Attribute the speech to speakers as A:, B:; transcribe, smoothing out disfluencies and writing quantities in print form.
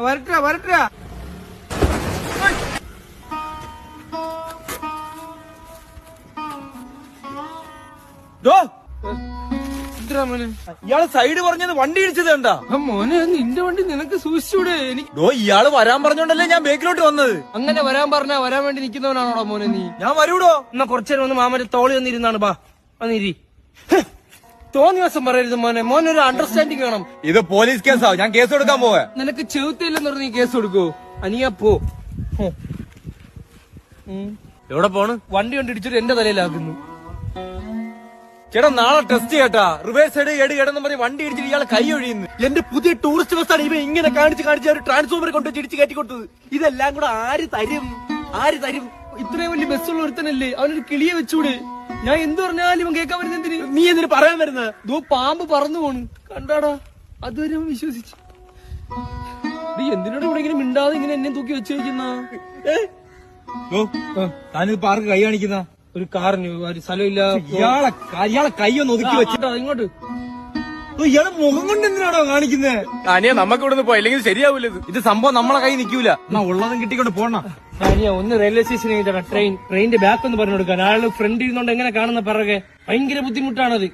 A: വരട്ടാ വരട്ടാ.
B: ഇയാള് സൈഡ് പറഞ്ഞത് വണ്ടി ഇടിച്ചത് കണ്ടാ?
A: മോനെ നിന്റെ വണ്ടി നിനക്ക് സൂക്ഷിച്ചൂടെ? എനിക്ക്
B: ഇയാള് വരാൻ പറഞ്ഞോണ്ടല്ലേ ഞാൻ ബേക്കിലോട്ട് വന്നത്.
A: അങ്ങനെ വരാൻ പറഞ്ഞാ വരാൻ വേണ്ടി നിൽക്കുന്നവനാണോടാ മോനെ നീ?
B: ഞാൻ വരൂടോ.
A: എന്നാ കുറച്ചേരം ഒന്ന് മാമന്റെ തോളി വന്നിരുന്നാണ്. ബാ വന്നിരി. തോന്നിയ ദിവസം പറയരുത് മോനെ. മോനെ ഒരു അണ്ടർസ്റ്റാൻഡിങ് വേണം.
B: ഇത് പോലീസ് കേസാ, ഞാൻ കേസ് കൊടുക്കാൻ പോവാ.
A: നിനക്ക് ചെവുത്തില്ലെന്ന് പറഞ്ഞ് നീ കേസ് കൊടുക്കോ? അനിയാ പോ.
B: എവിടെ പോണ്?
A: വണ്ടി കൊണ്ട് ഇടിച്ചിട്ട് എന്റെ തലയിലാക്കുന്നു.
B: ചേട്ടാ നാളെ ടെസ്റ്റ് ചെയ്യട്ടാ. റിവേഴ്സ് സൈഡ് കേടെന്ന് പറഞ്ഞ് വണ്ടി ഇടിച്ചിട്ട് ഇയാളെ കൈ ഒഴിയുന്നു.
C: എന്റെ പുതിയ ടൂറിസ്റ്റ് ബസ്സാണ് ഇവ ഇങ്ങനെ കാണിച്ച് ഒരു ട്രാൻസ്ഫോമർ കൊണ്ട് ഇടിച്ച് കയറ്റി കൊടുത്തത്. ഇതെല്ലാം കൂടെ ആര് തരും?
A: ഇത്രയും വലിയ ബസ്സുള്ള ഒരുത്തനല്ലേ, അവനൊരു കിളിയെ വെച്ചൂടെ? ഞാൻ എന്ത് പറഞ്ഞാലും ഇവൻ കേൾക്കാൻ വരുന്ന എന്തിന്?
C: നീ എന്തിനു പറയാൻ വരുന്നത്?
A: ദോ പാമ്പ് പറന്നു പോണ് കണ്ടാടാ. അതുവരെ അവൻ വിശ്വസിച്ചു. നീ എന്തിനോട് ഇവിടെ ഇങ്ങനെ മിണ്ടാതെ ഇങ്ങനെ എന്നെ തൂക്കി വെച്ച് വയ്ക്കുന്ന?
B: താനിത് പാർക്ക് കൈ കാണിക്കുന്ന
A: ഒരു കാറിന് ഒരു സ്ഥലമില്ല.
B: ഇയാളെ കൈ ഒന്ന് ഒതുക്കി വെച്ചിട്ടാ
A: ഇങ്ങോട്ട്.
B: ഇയാളെ മുഖം കൊണ്ട് എന്തിനാണോ കാണിക്കുന്നത്?
C: അനിയ നമുക്ക് ഇവിടെ നിന്ന് പോയില്ലെങ്കിൽ ശരിയാവില്ല.
B: ഇത് സംഭവം നമ്മളെ കൈ നിൽക്കൂല. എന്നാ ഉള്ളതും കിട്ടിക്കൊണ്ട് പോണ.
A: ഞാനിയാ ഒന്ന് റെയിൽവേ സ്റ്റേഷനിൽ ട്രെയിനിന്റെ ബാക്ക് ഒന്ന് പറഞ്ഞു കൊടുക്കാൻ. ആള് ഫ്രണ്ട് ഇരുന്നോണ്ട് എങ്ങനെ കാണുന്ന പിറകെ ഭയങ്കര ബുദ്ധിമുട്ടാണത്.